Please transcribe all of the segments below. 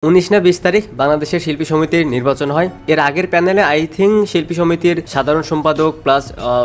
19 না 20 তারিখ বাংলাদেশের শিল্পী সমিতির নির্বাচন হয়। এর আগের প্যানেলে আই থিঙ্ক শিল্পী সমিতির সাধারণ সম্পাদক প্লাস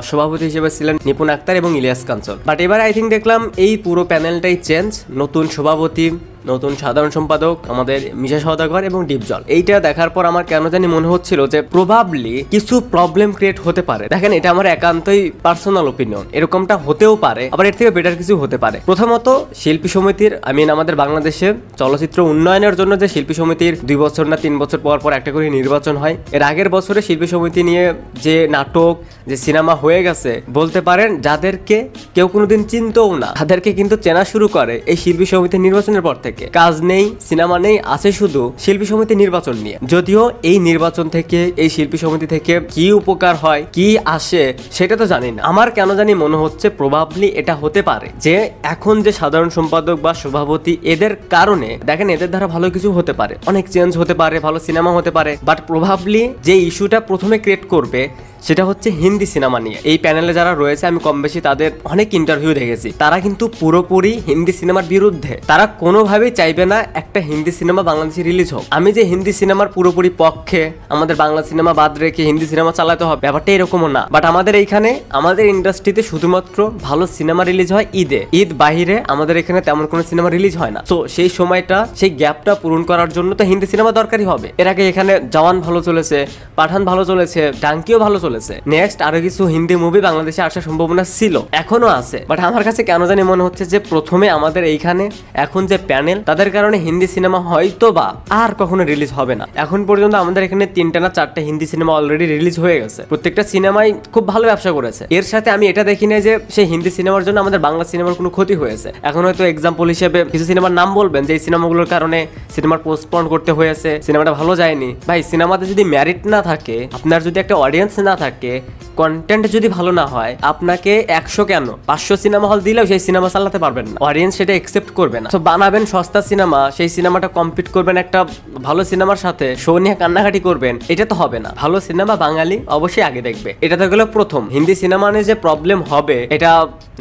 সভাপতি হিসেবে ছিলেন নিপুণ আক্তার এবং ইলিয়াস কাঞ্চন। বাট এবার আই থিঙ্ক দেখলাম এই পুরো প্যানেলটাই চেঞ্জ, নতুন সভাপতি, নতুন সাধারণ সম্পাদক আমাদের মিশা সওদাগর এবং ডিপজল। এইটা দেখার পর আমার কেন জানি মনে হচ্ছিল যে প্রবাবলি কিছু প্রবলেম ক্রিয়েট হতে পারে। দেখেন, এটা আমার একান্তই পার্সোনাল ওপিনিয়ন, এরকমটা হতেও পারে, আবার এর থেকে বেটার কিছু হতে পারে। প্রথমত শিল্পী সমিতির আমাদের বাংলাদেশে চলচ্চিত্র উন্নয়নের জন্য যে শিল্পী সমিতির 2 বছর না 3 বছর পর পর একটা করে নির্বাচন হয়, এর আগের বছরে শিল্পী সমিতি নিয়ে যে নাটক, যে সিনেমা হয়ে গেছে, বলতে পারেন যাদেরকে কেউ কোনোদিন চিনতও না তাদেরকে কিন্তু চেনা শুরু করে এই শিল্পী সমিতির নির্বাচনের পর থেকে। কাজ নেই, সিনেমা নেই, আছে শুধু শিল্পী সমিতি নির্বাচন নিয়ে। যদিও এই নির্বাচন থেকে, এই শিল্পী সমিতি থেকে কি উপকার হয়, কি আসে সেটা তো জানি না। আমার কেন জানি মনে হচ্ছে প্রবাবলি এটা হতে পারে যে এখন যে সাধারণ সম্পাদক বা সভাপতি, এদের কারণে দেখেন এদের দ্বারা ভালো কিছু হতে পারে, অনেক চেঞ্জ হতে পারে, ভালো সিনেমা হতে পারে। বাট প্রবাবলি যে ইস্যুটা প্রথমে ক্রিয়েট করবে সেটা হচ্ছে হিন্দি সিনেমা নিয়ে। এই প্যানেলে যারা রয়েছে আমি কম বেশি তাদের অনেক ইন্টারভিউ দেখেছি, তারা কিন্তু পুরোপুরি হিন্দি সিনেমার বিরুদ্ধে। তারা কোনোভাবেই চাইবে না একটা হিন্দি সিনেমা বাংলাদেশে রিলিজ হোক। আমি যে হিন্দি সিনেমার পুরোপুরি পক্ষে, আমাদের বাংলা সিনেমা বাদ রেখে হিন্দি সিনেমা চালাতে হবে, ব্যাপারটা এরকমও না। বাট আমাদের এইখানে, আমাদের ইন্ডাস্ট্রিতে শুধুমাত্র ভালো সিনেমা রিলিজ হয় ঈদে। ঈদ বাহিরে আমাদের এখানে তেমন কোনো সিনেমা রিলিজ হয় না। তো সেই সময়টা, সেই গ্যাপটা পূরণ করার জন্য তো হিন্দি সিনেমা দরকারই হবে। এর আগে এখানে জওয়ান ভালো চলেছে, পাঠান ভালো চলেছে, ডাঙ্কিও ভালো চলেছে। নেক্সট আরো কিছু হিন্দি মুভি বাংলাদেশে আসার সম্ভাবনা ছিল, এখনো আছে। বাট আমার কাছে কেন জানি মনে হচ্ছে যে প্রথমে আমাদের এইখানে এখন যে প্যানেল, তাদের কারণে হিন্দি সিনেমা হয়তো বা আর কখনো রিলিজ হবে না। এখন পর্যন্ত আমাদের এখানে 3টা না 4টা হিন্দি সিনেমা অলরেডি রিলিজ হয়ে গেছে, প্রত্যেকটা সিনেমাই খুব ভালো ব্যবসা করেছে। এর সাথে আমি এটা দেখি না যে সেই হিন্দি সিনেমার জন্য আমাদের বাংলা সিনেমার কোনো ক্ষতি হয়েছে। এখন হয়তো এক্সাম্পল হিসেবে কিছু সিনেমার নাম বলবেন যে এই সিনেমাগুলোর কারণে সিনেমার পোস্টপোন করতে হয়েছে, সিনেমাটা ভালো যায়নি। ভাই, সিনেমাতে যদি মেরিট না থাকে, আপনার যদি একটা অডিয়েন্স না থাকে, কন্টেন্ট যদি ভালো না হয়, আপনাকে 100 কেন 500 সিনেমা হল দিলেও সেই সিনেমা চালাতে পারবেন না, অডিয়েন্স সেটা একসেপ্ট করবে না। তো বানাবেন সস্তা সিনেমা, সেই সিনেমাটা কম্পিট করবেন একটা ভালো সিনেমার সাথে, শো নিয়ে কান্নাকাটি করবেন, এটা তো হবে না। ভালো সিনেমা বাঙালি অবশ্যই আগে দেখবে, এটা তো গেল প্রথম। হিন্দি সিনেমা নিয়ে যে প্রবলেম হবে এটা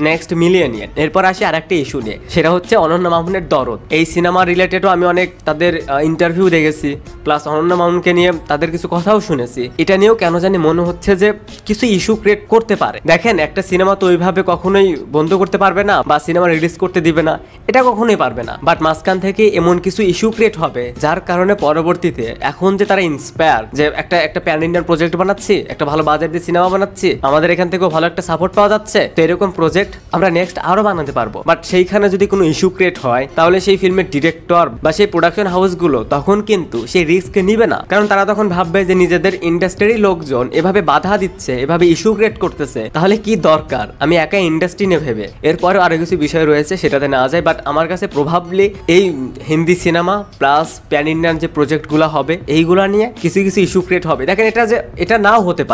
নেক্সট মিলিয়ে নিয়ে। এরপর আসি আরেকটা ইস্যু নিয়ে, সেটা হচ্ছে অনন্যা মামুনের দরদ। এই সিনেমা রিলেটেডও আমি অনেক তাদের ইন্টারভিউ দেখেছি, প্লাস অনন্যা মামুনকে নিয়ে তাদের কিছু কথাও শুনেছি। এটা নিয়েও কেন জানি মনে হচ্ছে যে কিছু ইস্যু ক্রিয়েট করতে পারে। দেখেন, একটা সিনেমা তো ওইভাবে কখনোই বন্ধ করতে পারবে না বা সিনেমা রিলিজ করতে দিবে না, এটা কখনোই পারবে না। বাট মাঝখান থেকে এমন কিছু ইস্যু ক্রিয়েট হবে যার কারণে পরবর্তীতে এখন যে তারা ইন্সপায়ার, যে একটা প্যান ইন্ডিয়ান প্রজেক্ট বানাচ্ছি, একটা ভালো বাজেট দিয়ে সিনেমা বানাচ্ছি, আমাদের এখান থেকেও ভালো একটা সাপোর্ট পাওয়া যাচ্ছে, তো এরকম প্রজেক্ট আমরা নেক্সট আরো বানাতে পারবো। বাট সেইখানে যদি কোনো ইস্যু ক্রিয়েট হয়, তাহলে সেই ফিল্মের ডিরেক্টর বা সেই প্রোডাকশন হাউসগুলো তখন কিন্তু সেই রিস্ক নিবে না, কারণ তারা তখন ভাববে যে নিজেদের ইন্ডাস্ট্রির লোকজন এভাবে বাধা দিচ্ছে, এভাবে ইস্যু ক্রিয়েট করতেছে, তাহলে কি দরকার আমি একা ইন্ডাস্ট্রি নিয়ে ভেবে। এরপরে আরো কিছু বিষয় রয়েছে, সেটাতে না যায়। বাট আমার কাছে প্রভাবলি এই Hindi cinema plus pan Indian যে প্রজেক্টগুলো হবে, এইগুলা নিয়ে কিছু কিছু ইস্যু ক্রিয়েট হবে। দেখেন, এটা নাও হতে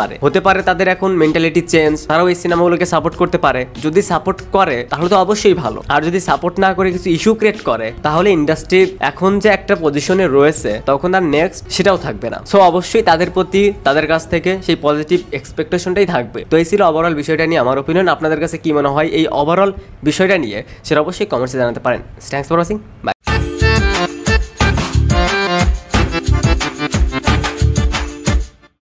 পারে তাদের এখন মেন্টালিটি চেঞ্জ, তারাও এই সিনেমাগুলোকে সাপোর্ট করতে পারে। যদি সাপোর্ট করে তাহলে তো অবশ্যই ভালো, আর যদি সাপোর্ট না করে কিছু ইস্যু ক্রিয়েট করে, তাহলে ইন্ডাস্ট্রি এখন যে একটা পজিশনে রয়েছে তখন আর নেক্সট সেটাও থাকবে না। সো অবশ্যই তাদের প্রতি, তাদের কাছ থেকে সেই পজিটিভ এক্সপেকটেশনটাই থাকবে। তো এই ছিল ওভারঅল বিষয়টা নিয়ে আমার ওপিনিয়ন। আপনাদের কাছে কি মনে হয় এই ওভারঅল বিষয়টা নিয়ে, সেটা অবশ্যই কমেন্টসে জানাতে পারেন। Thanks for watching, by.